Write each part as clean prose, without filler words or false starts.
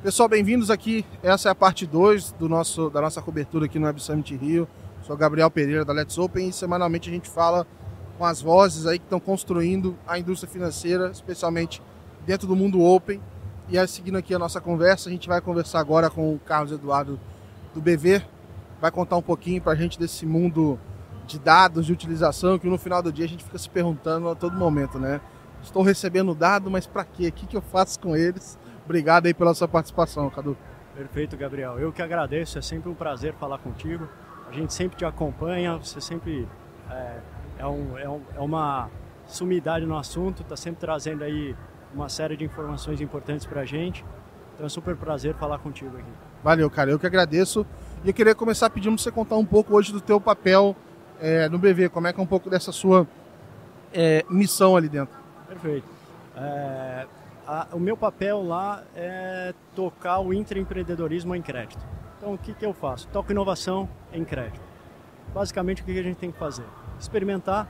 Pessoal, bem-vindos aqui. Essa é a parte 2 da nossa cobertura aqui no Web Summit Rio. Sou Gabriel Pereira da Let's Open e semanalmente a gente fala com as vozes aí que estão construindo a indústria financeira, especialmente dentro do mundo Open. E aí, seguindo aqui a nossa conversa, a gente vai conversar agora com o Carlos Eduardo do BV. Vai contar um pouquinho para a gente desse mundo de dados, de utilização, que no final do dia a gente fica se perguntando a todo momento, né? Estou recebendo dado, mas para quê? O que eu faço com eles? Obrigado aí pela sua participação, Cadu. Perfeito, Gabriel. Eu que agradeço, é sempre um prazer falar contigo. A gente sempre te acompanha, você sempre é uma sumidade no assunto, está sempre trazendo aí uma série de informações importantes para a gente. Então é um super prazer falar contigo aqui. Valeu, cara. Eu que agradeço. E eu queria começar pedindo para você contar um pouco hoje do teu papel no BV. Como é que é um pouco dessa sua missão ali dentro? Perfeito. O meu papel lá é tocar o intraempreendedorismo em crédito. Então, o que eu faço? Toco inovação em crédito. Basicamente, o que a gente tem que fazer? Experimentar,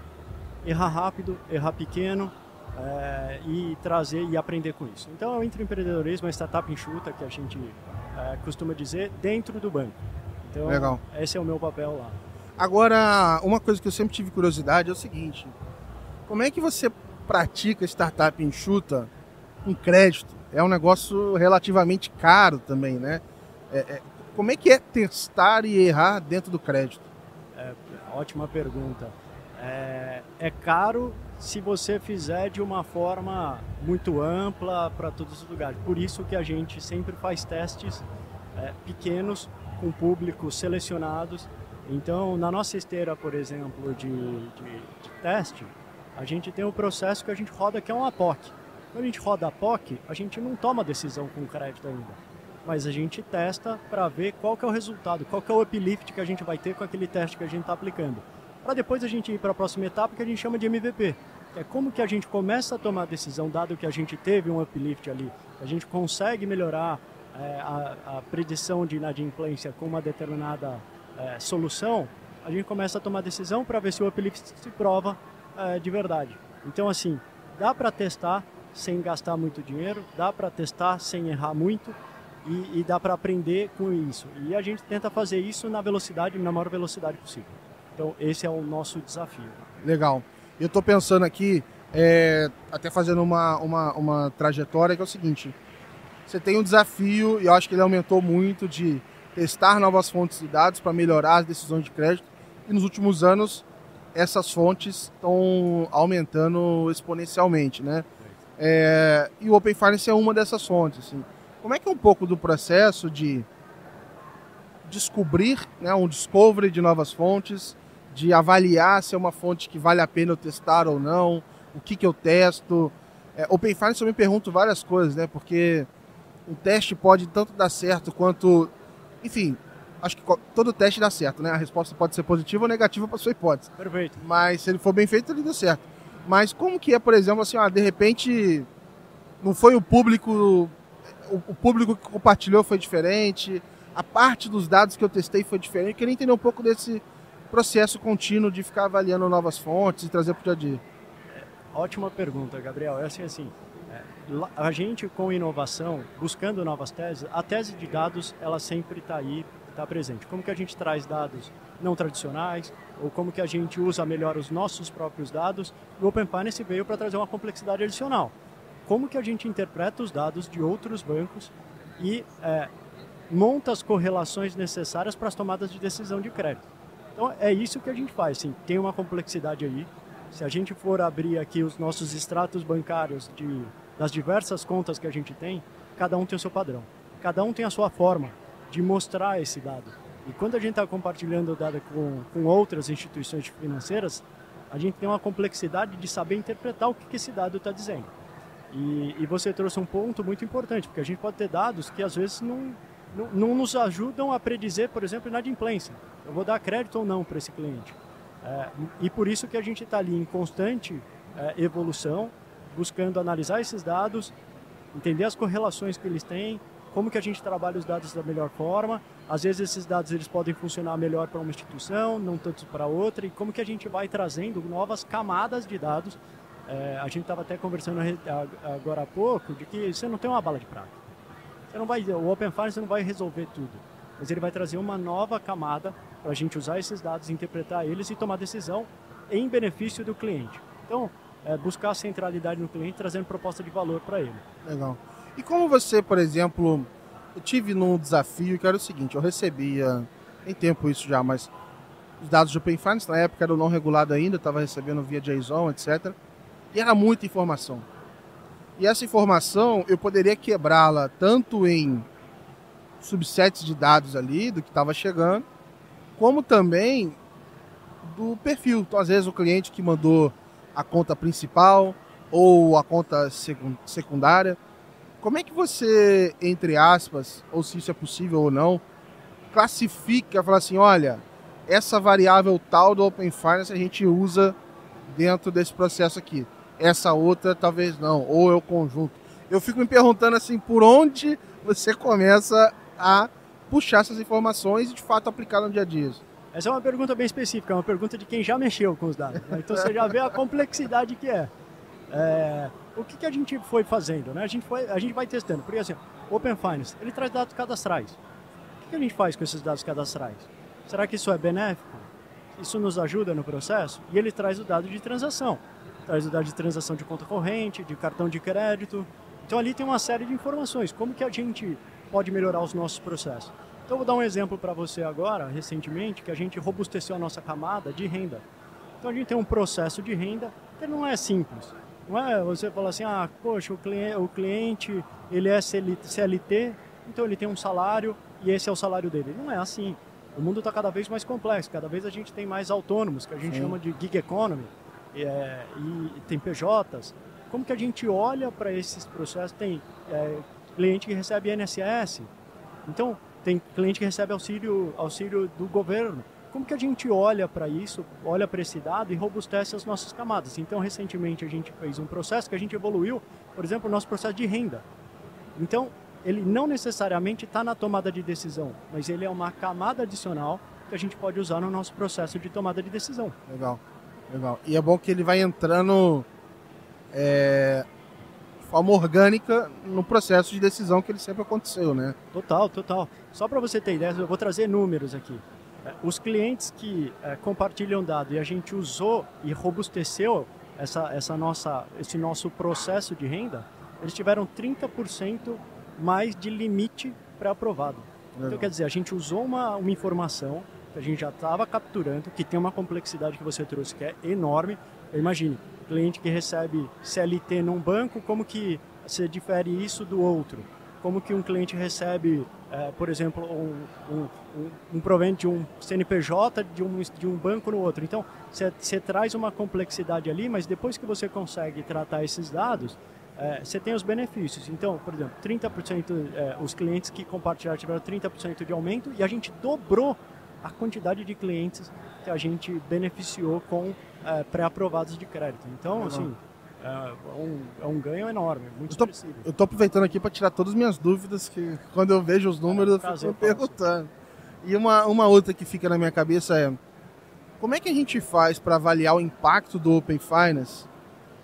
errar rápido, errar pequeno e trazer e aprender com isso. Então, o intraempreendedorismo é startup enxuta, que a gente costuma dizer, dentro do banco. Então, legal. Esse é o meu papel lá. Agora, uma coisa que eu sempre tive curiosidade é o seguinte: como é que você pratica startup enxuta com crédito? É um negócio relativamente caro também, né? Como é que é testar e errar dentro do crédito? Ótima pergunta. É caro se você fizer de uma forma muito ampla para todos os lugares. Por isso que a gente sempre faz testes pequenos com públicos selecionados. Então, na nossa esteira, por exemplo, de teste, a gente tem um processo que a gente roda que é uma POC. Quando a gente roda a POC, a gente não toma decisão com crédito ainda, mas a gente testa para ver qual que é o resultado, qual que é o uplift que a gente vai ter com aquele teste que a gente está aplicando. Para depois a gente ir para a próxima etapa que a gente chama de MVP, que é como que a gente começa a tomar a decisão, dado que a gente teve um uplift ali, a gente consegue melhorar a predição de inadimplência com uma determinada solução, a gente começa a tomar decisão para ver se o uplift se prova de verdade. Então, assim, dá para testar sem gastar muito dinheiro, dá para testar sem errar muito e dá para aprender com isso. E a gente tenta fazer isso na maior velocidade possível. Então, esse é o nosso desafio. Legal. Eu estou pensando aqui, até fazendo uma trajetória, que é o seguinte: você tem um desafio, e eu acho que ele aumentou muito, de testar novas fontes de dados para melhorar as decisões de crédito, e nos últimos anos essas fontes estão aumentando exponencialmente, né? E o Open Finance é uma dessas fontes. Assim. Como é que é um pouco do processo de descobrir, né, um discovery de novas fontes, de avaliar se é uma fonte que vale a pena eu testar ou não, o que eu testo? Open Finance eu me pergunto várias coisas, né? Porque um teste pode tanto dar certo quanto... Enfim, acho que todo teste dá certo, né? A resposta pode ser positiva ou negativa para sua hipótese. Perfeito. Mas se ele for bem feito, ele deu certo. Mas como que é, por exemplo, assim, de repente não foi o público que compartilhou foi diferente, a parte dos dados que eu testei foi diferente. Eu queria entender um pouco desse processo contínuo de ficar avaliando novas fontes e trazer para o dia a dia. Ótima pergunta, Gabriel. A gente com inovação, buscando novas teses, a tese de dados ela sempre está aí, está presente. Como que a gente traz dados não tradicionais, ou como que a gente usa melhor os nossos próprios dados. O Open Finance veio para trazer uma complexidade adicional. Como que a gente interpreta os dados de outros bancos e monta as correlações necessárias para as tomadas de decisão de crédito. Então, é isso que a gente faz. Sim, tem uma complexidade aí. Se a gente for abrir aqui os nossos extratos bancários das diversas contas que a gente tem, cada um tem o seu padrão. Cada um tem a sua forma de mostrar esse dado. E quando a gente está compartilhando o dado com outras instituições financeiras, a gente tem uma complexidade de saber interpretar o que esse dado está dizendo. E você trouxe um ponto muito importante, porque a gente pode ter dados que às vezes não nos ajudam a predizer, por exemplo, inadimplência. Eu vou dar crédito ou não para esse cliente. E por isso que a gente está ali em constante evolução, buscando analisar esses dados, entender as correlações que eles têm, como que a gente trabalha os dados da melhor forma. Às vezes esses dados eles podem funcionar melhor para uma instituição, não tanto para outra, e como que a gente vai trazendo novas camadas de dados. A gente estava até conversando agora há pouco de que você não tem uma bala de prata. o Open Finance não vai resolver tudo, mas ele vai trazer uma nova camada para a gente usar esses dados, interpretar eles e tomar decisão em benefício do cliente. Então, buscar a centralidade no cliente, trazendo proposta de valor para ele. Legal. E como você, por exemplo, eu tive num desafio que era o seguinte, eu recebia, tem tempo isso já, mas os dados do Open Finance, na época era não regulado ainda, estava recebendo via JSON, etc. E era muita informação. E essa informação, eu poderia quebrá-la tanto em subsets de dados ali, do que estava chegando, como também do perfil. Então, às vezes, o cliente que mandou a conta principal ou a conta secundária. Como é que você, entre aspas, ou se isso é possível ou não, classifica, fala assim, olha, essa variável tal do Open Finance a gente usa dentro desse processo aqui. Essa outra talvez não, ou é o conjunto. Eu fico me perguntando assim, por onde você começa a puxar essas informações e de fato aplicar no dia a dia? Essa é uma pergunta bem específica, é uma pergunta de quem já mexeu com os dados, né? Então você já vê a complexidade que é. O que a gente foi fazendo, né? A gente vai testando, porque assim, o Open Finance, ele traz dados cadastrais. O que a gente faz com esses dados cadastrais? Será que isso é benéfico? Isso nos ajuda no processo? E ele traz o dado de transação. Traz o dado de transação de conta corrente, de cartão de crédito. Então ali tem uma série de informações. Como que a gente pode melhorar os nossos processos? Então eu vou dar um exemplo para você agora, recentemente, que a gente robusteceu a nossa camada de renda. Então a gente tem um processo de renda que não é simples. Não é você falar assim, poxa, o cliente ele é CLT, então ele tem um salário e esse é o salário dele. Não é assim. O mundo está cada vez mais complexo, cada vez a gente tem mais autônomos, que a gente chama de gig economy, e tem PJs. Como que a gente olha para esses processos? Tem cliente que recebe INSS, então tem cliente que recebe auxílio do governo. Como que a gente olha para isso, olha para esse dado e robustece as nossas camadas? Então, recentemente a gente fez um processo que a gente evoluiu, por exemplo, o nosso processo de renda. Então, ele não necessariamente está na tomada de decisão, mas ele é uma camada adicional que a gente pode usar no nosso processo de tomada de decisão. Legal, legal. E é bom que ele vai entrando de forma orgânica no processo de decisão que ele sempre aconteceu, né? Total. Só para você ter ideia, eu vou trazer números aqui. Os clientes que compartilham dados e a gente usou e robusteceu esse nosso processo de renda, eles tiveram 30% mais de limite pré-aprovado. Então, quer dizer, a gente usou uma informação que a gente já estava capturando, que tem uma complexidade que você trouxe, que é enorme. Imagine, cliente que recebe CLT num banco, como que você difere isso do outro? Como que um cliente recebe, por exemplo, um provento de um CNPJ de um banco no outro. Então, você traz uma complexidade ali, mas depois que você consegue tratar esses dados, você tem os benefícios. Então, por exemplo, 30%, os clientes que compartilharam tiveram 30% de aumento e a gente dobrou a quantidade de clientes que a gente beneficiou com pré-aprovados de crédito. Então, assim, é um ganho enorme, muito expressivo. Eu estou aproveitando aqui para tirar todas as minhas dúvidas, que quando eu vejo os números eu fico perguntando. E uma outra que fica na minha cabeça é, como é que a gente faz para avaliar o impacto do Open Finance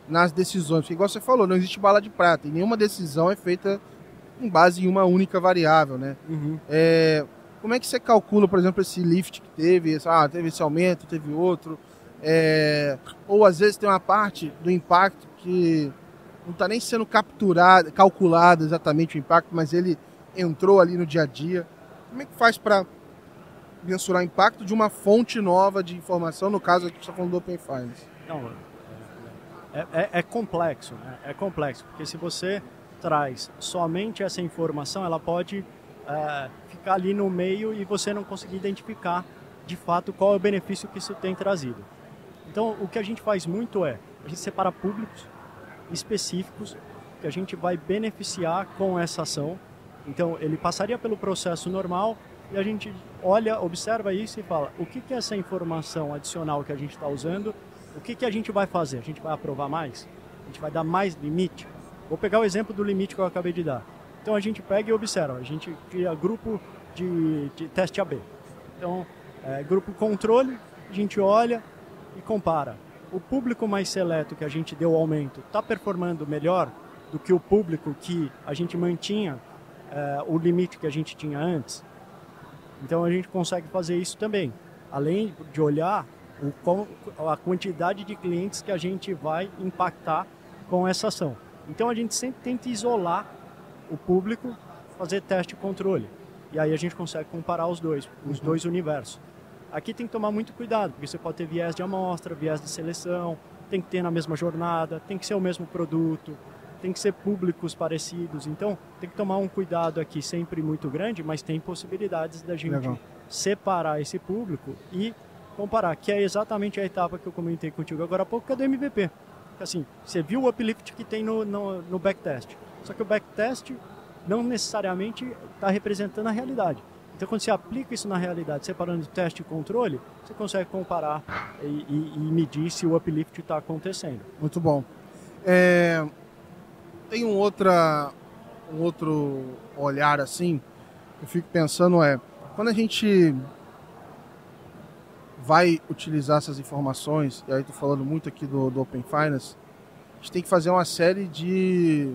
nas decisões? Porque, igual você falou, não existe bala de prata e nenhuma decisão é feita com base em uma única variável, né? Uhum. Como é que você calcula, por exemplo, esse lift que teve? Teve esse aumento, teve outro. Ou às vezes tem uma parte do impacto que não está nem sendo calculado exatamente o impacto, mas ele entrou ali no dia a dia. Como é que faz para mensurar o impacto de uma fonte nova de informação, no caso aqui a gente está falando do Open Finance? Não, é complexo, né? É complexo, porque se você traz somente essa informação, ela pode ficar ali no meio e você não conseguir identificar de fato qual é o benefício que isso tem trazido. Então, o que a gente faz muito a gente separa públicos específicos que a gente vai beneficiar com essa ação. Então, ele passaria pelo processo normal e a gente observa isso e fala, o que é essa informação adicional que a gente está usando, o que a gente vai fazer? A gente vai aprovar mais? A gente vai dar mais limite? Vou pegar o exemplo do limite que eu acabei de dar. Então, a gente pega e observa, a gente cria grupo de teste AB. Então, grupo controle, a gente olha e compara. O público mais seleto que a gente deu aumento está performando melhor do que o público que a gente mantinha o limite que a gente tinha antes. Então a gente consegue fazer isso também, além de olhar a quantidade de clientes que a gente vai impactar com essa ação. Então a gente sempre tenta isolar o público, fazer teste e controle. E aí a gente consegue comparar os dois universos. Aqui tem que tomar muito cuidado, porque você pode ter viés de amostra, viés de seleção, tem que ter na mesma jornada, tem que ser o mesmo produto, tem que ser públicos parecidos. Então tem que tomar um cuidado aqui sempre muito grande, mas tem possibilidades da gente separar esse público e comparar, que é exatamente a etapa que eu comentei contigo agora há pouco, que é do MVP. Assim, você viu o uplift que tem no backtest, só que o backtest não necessariamente está representando a realidade. Então, quando você aplica isso na realidade, separando teste e controle, você consegue comparar e medir se o uplift está acontecendo. Muito bom. Tem um outro olhar assim, eu fico pensando quando a gente vai utilizar essas informações, e aí estou falando muito aqui do Open Finance, a gente tem que fazer uma série de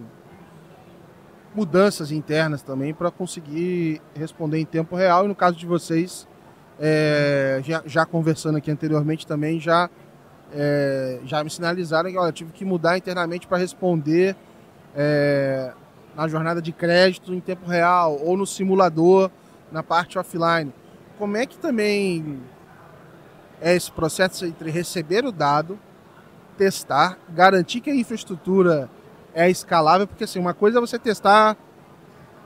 mudanças internas também para conseguir responder em tempo real. E no caso de vocês, já conversando aqui anteriormente também, já me sinalizaram que eu tive que mudar internamente para responder na jornada de crédito em tempo real ou no simulador na parte offline. Como é que também é esse processo entre receber o dado, testar, garantir que a infraestrutura é escalável, porque assim, uma coisa é você testar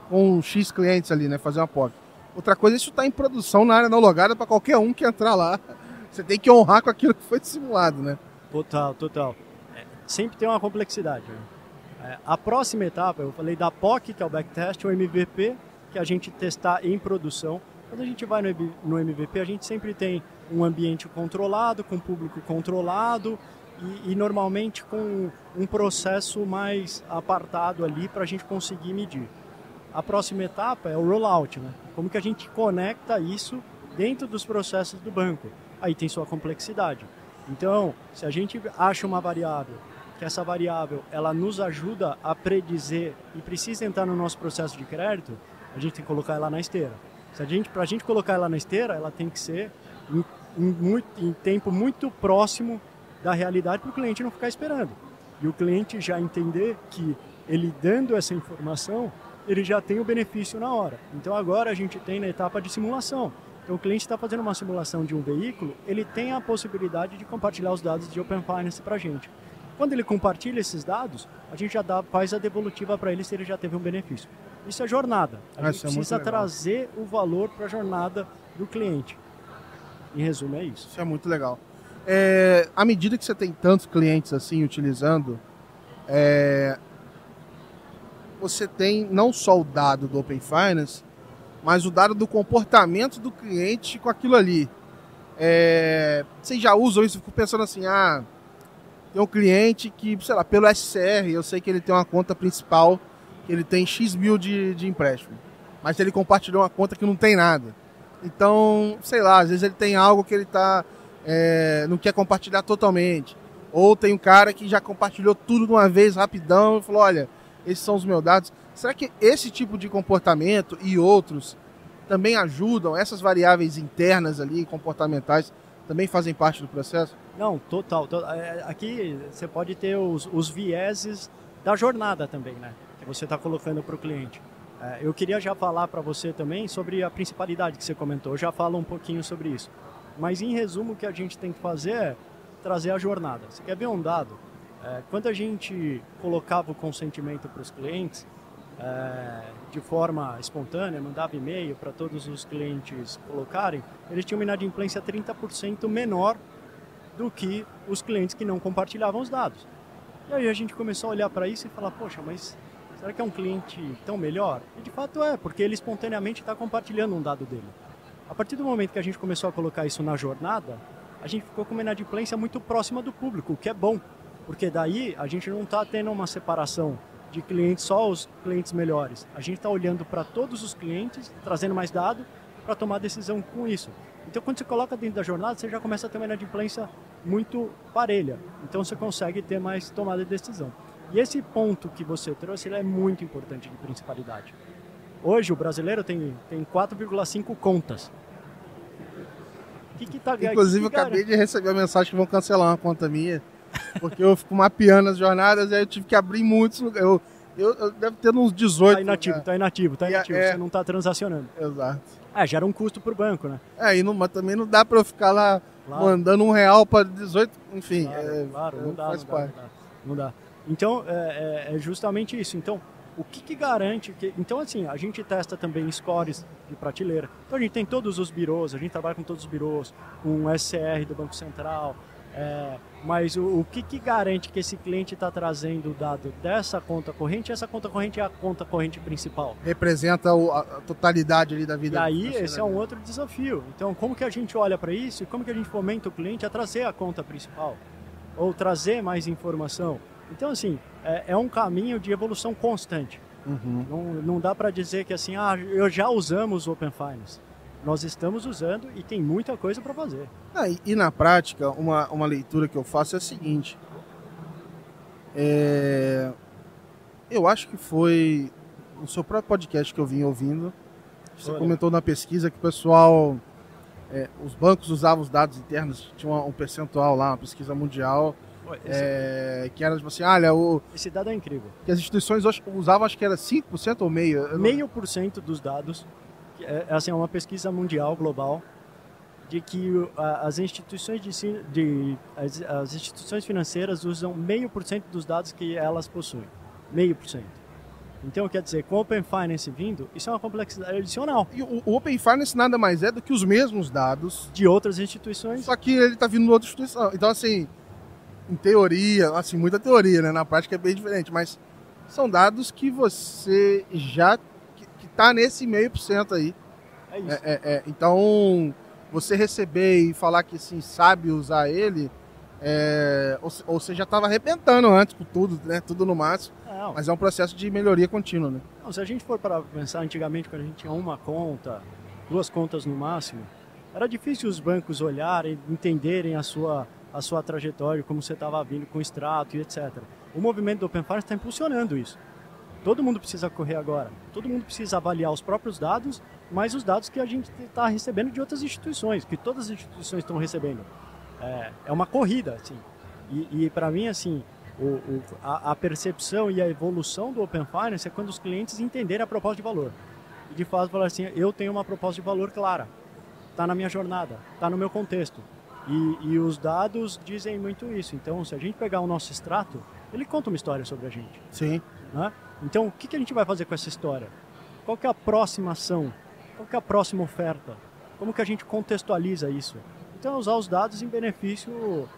com X clientes ali, né, fazer uma POC. Outra coisa é isso estar em produção na área não logada para qualquer um que entrar lá. Você tem que honrar com aquilo que foi simulado, né? Total. Sempre tem uma complexidade. Né? A próxima etapa, eu falei da POC, que é o backtest, o MVP, que a gente testar em produção. Quando a gente vai no MVP, a gente sempre tem um ambiente controlado, com público controlado e normalmente com um processo mais apartado ali para a gente conseguir medir. A próxima etapa é o rollout, né? Como que a gente conecta isso dentro dos processos do banco. Aí tem sua complexidade. Então, se a gente acha uma variável, que essa variável ela nos ajuda a predizer e precisa entrar no nosso processo de crédito, a gente tem que colocar ela na esteira. Para a gente colocar ela na esteira, ela tem que ser em tempo muito próximo da realidade para o cliente não ficar esperando. E o cliente já entender que ele dando essa informação, ele já tem o benefício na hora. Então agora a gente tem na etapa de simulação. Então o cliente está fazendo uma simulação de um veículo, ele tem a possibilidade de compartilhar os dados de Open Finance para a gente. Quando ele compartilha esses dados, a gente já faz a devolutiva para ele se ele já teve um benefício. Isso é jornada. A gente precisa trazer o valor para a jornada do cliente. Em resumo, é isso. Isso é muito legal. À medida que você tem tantos clientes assim utilizando, você tem não só o dado do Open Finance, mas o dado do comportamento do cliente com aquilo ali. Vocês já usam isso? Eu fico pensando assim, tem um cliente que, sei lá, pelo SCR, eu sei que ele tem uma conta principal, que ele tem X mil de empréstimo, mas ele compartilhou uma conta que não tem nada. Então, sei lá, às vezes ele tem algo que ele não quer compartilhar totalmente. Ou tem um cara que já compartilhou tudo de uma vez, rapidão, e falou, olha, esses são os meus dados. Será que esse tipo de comportamento e outros também ajudam? Essas variáveis internas ali, comportamentais, também fazem parte do processo? Não, total. Aqui você pode ter os vieses da jornada também, né? Que você está colocando para o cliente. Eu queria já falar para você também sobre a principalidade que você comentou. Eu já falo um pouquinho sobre isso. Mas, em resumo, o que a gente tem que fazer é trazer a jornada. Você quer ver um dado? Quando a gente colocava o consentimento para os clientes, de forma espontânea, mandava e-mail para todos os clientes colocarem, eles tinham uma inadimplência 30% menor do que os clientes que não compartilhavam os dados. E aí a gente começou a olhar para isso e falar, poxa, mas será que é um cliente tão melhor? E de fato porque ele espontaneamente está compartilhando um dado dele. A partir do momento que a gente começou a colocar isso na jornada, a gente ficou com uma inadimplência muito próxima do público, o que é bom, porque daí a gente não está tendo uma separação de clientes, só os clientes melhores. A gente está olhando para todos os clientes, trazendo mais dado para tomar decisão com isso. Então, quando você coloca dentro da jornada, você já começa a ter uma inadimplência muito parelha. Então, você consegue ter mais tomada de decisão. E esse ponto que você trouxe, ele é muito importante de principalidade. Hoje o brasileiro tem 4,5 contas. Inclusive, eu acabei de receber a mensagem que vão cancelar uma conta minha, porque eu fico mapeando as jornadas e aí eu tive que abrir muitos lugares. Eu devo ter uns 18. Tá inativo. Você não está transacionando. Exato. Gera um custo para o banco, né? Mas também não dá para eu ficar lá mandando R$1 para 18, enfim. Claro, não dá. Então, é justamente isso. Então, o que garante que... Então, assim, a gente testa também scores de prateleira. Então, a gente tem todos os birôs, a gente trabalha com todos os birôs, com o SCR do Banco Central. Mas o que garante que esse cliente está trazendo o dado dessa conta corrente? Essa conta corrente é a conta corrente principal. Representa a totalidade ali da vida. E aí, esse é um outro desafio. Então, como que a gente olha para isso e como que a gente fomenta o cliente a trazer a conta principal? Ou trazer mais informação? Então, assim, é um caminho de evolução constante. Uhum. Não dá para dizer que assim, eu já usamos o Open Finance. Nós estamos usando e tem muita coisa para fazer. E na prática, uma leitura que eu faço é a seguinte. Eu acho que foi no seu próprio podcast que eu vim ouvindo. Você comentou na pesquisa que o pessoal... os bancos usavam os dados internos, tinha um percentual lá, uma pesquisa mundial... que era tipo assim, esse dado é incrível. Que as instituições usavam, acho que era 5% ou meio? Meio por cento dos dados, assim, é uma pesquisa mundial, global, de que as instituições as instituições financeiras usam 0,5% dos dados que elas possuem. 0,5%. Então, quer dizer, com o Open Finance vindo, isso é uma complexidade adicional. E o Open Finance nada mais é do que os mesmos dados de outras instituições. Só que ele está vindo de outra instituição. Então, assim... Em teoria, assim, muita teoria, né? Na prática é bem diferente, mas são dados que você já... que tá nesse 0,5% aí. É isso. Então, você receber e falar que, assim, sabe usar ele, ou você já estava arrebentando antes com tudo, né? Tudo no máximo. Não. Mas é um processo de melhoria contínua, né? Não, se a gente for para pensar antigamente, quando a gente tinha uma conta, 2 contas no máximo, era difícil os bancos olharem, entenderem a sua trajetória, como você estava vindo com o extrato e etc. O movimento do Open Finance está impulsionando isso. Todo mundo precisa correr agora. Todo mundo precisa avaliar os próprios dados, mas os dados que a gente está recebendo de outras instituições, que todas as instituições estão recebendo. É uma corrida, assim. E para mim, assim, a percepção e a evolução do Open Finance é quando os clientes entenderem a proposta de valor. E de fato falar assim, eu tenho uma proposta de valor clara. Está na minha jornada, está no meu contexto. E os dados dizem muito isso. Então, se a gente pegar o nosso extrato, ele conta uma história sobre a gente. Sim. Né? Então, o que a gente vai fazer com essa história? Qual que é a próxima ação? Qual que é a próxima oferta? Como que a gente contextualiza isso? Então, usar os dados em benefício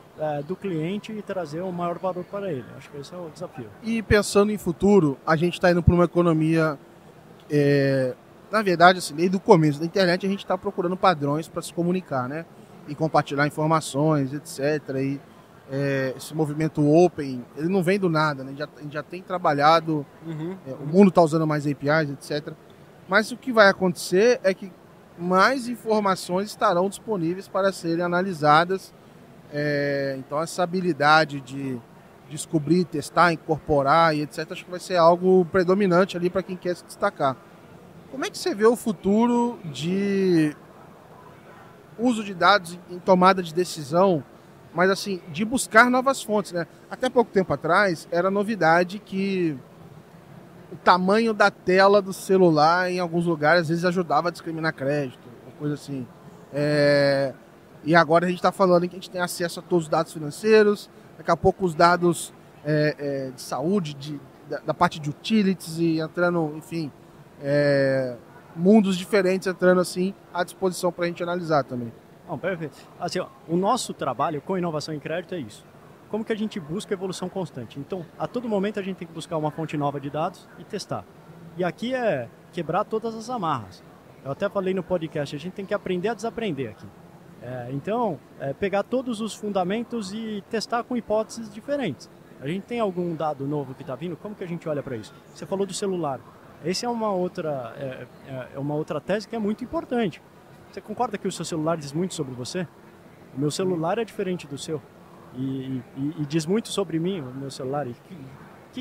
do cliente e trazer o maior valor para ele. Acho que esse é o desafio. E pensando em futuro, a gente está indo para uma economia... na verdade, assim, desde o começo da internet, a gente está procurando padrões para se comunicar, né? E compartilhar informações, etc. E esse movimento open, ele não vem do nada, né? A gente já tem trabalhado, o mundo está usando mais APIs, etc. Mas o que vai acontecer é que mais informações estarão disponíveis para serem analisadas. Então essa habilidade de descobrir, testar, incorporar e etc. acho que vai ser algo predominante ali para quem quer se destacar. Como é que você vê o futuro de uso de dados em tomada de decisão, mas assim, de buscar novas fontes, né? Até pouco tempo atrás, era novidade que o tamanho da tela do celular, em alguns lugares, às vezes ajudava a discriminar crédito, uma coisa assim. E agora a gente está falando que a gente tem acesso a todos os dados financeiros, daqui a pouco os dados de saúde, da parte de utilities e entrando, enfim... mundos diferentes entrando assim à disposição para a gente analisar também. Não, perfeito. Assim, o nosso trabalho com inovação em crédito é isso. Como que a gente busca evolução constante? Então, a todo momento a gente tem que buscar uma fonte nova de dados e testar. E aqui é quebrar todas as amarras. Eu até falei no podcast, a gente tem que aprender a desaprender aqui. Então, pegar todos os fundamentos e testar com hipóteses diferentes. A gente tem algum dado novo que está vindo? Como que a gente olha para isso? Você falou do celular. Essa é uma outra tese que é muito importante. Você concorda que o seu celular diz muito sobre você? O meu celular é diferente do seu. E diz muito sobre mim, o meu celular. E o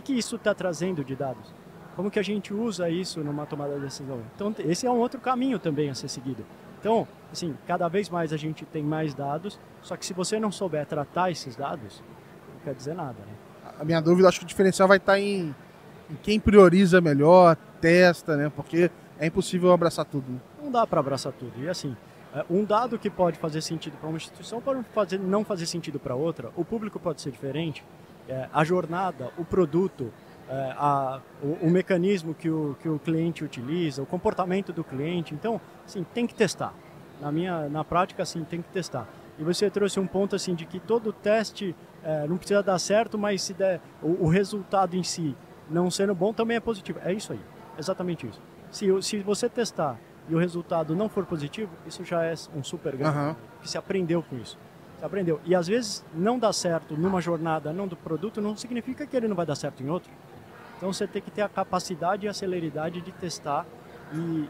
que isso está trazendo de dados? Como que a gente usa isso numa tomada de decisão? Então, esse é um outro caminho também a ser seguido. Então, assim, cada vez mais a gente tem mais dados, só que se você não souber tratar esses dados, não quer dizer nada, né? A minha dúvida, acho que o diferencial vai estar em quem prioriza melhor, testa, né? Porque é impossível abraçar tudo, né? Não dá para abraçar tudo. E assim, um dado que pode fazer sentido para uma instituição pode não fazer sentido para outra. O público pode ser diferente. A jornada, o produto, o mecanismo que o cliente utiliza, o comportamento do cliente. Então, assim, tem que testar. Na prática, assim, tem que testar. E você trouxe um ponto assim de que todo teste não precisa dar certo, mas se der o resultado em si não sendo bom também é positivo. É isso aí, exatamente isso. Se você testar e o resultado não for positivo, isso já é um super ganho, que se aprendeu com isso. Você aprendeu. E às vezes não dá certo numa jornada, não do produto, não significa que ele não vai dar certo em outro. Então você tem que ter a capacidade e a celeridade de testar.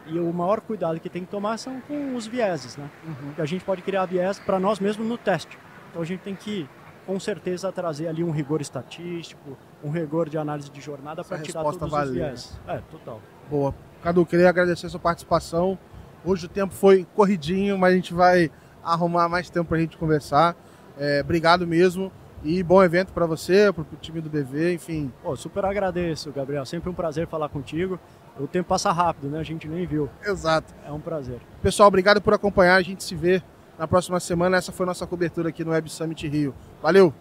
E o maior cuidado que tem que tomar são com os vieses, né? Que a gente pode criar viés para nós mesmos no teste. Então a gente tem que, com certeza, trazer ali um rigor estatístico, um rigor de análise de jornada para tirar todos os viés. Total. Boa. Cadu, queria agradecer a sua participação. Hoje o tempo foi corridinho, mas a gente vai arrumar mais tempo para a gente conversar. Obrigado mesmo e bom evento para você, para o time do BV, enfim. Super agradeço, Gabriel. Sempre um prazer falar contigo. O tempo passa rápido, né? A gente nem viu. Exato. É um prazer. Pessoal, obrigado por acompanhar. A gente se vê na próxima semana. Essa foi a nossa cobertura aqui no Web Summit Rio. Valeu!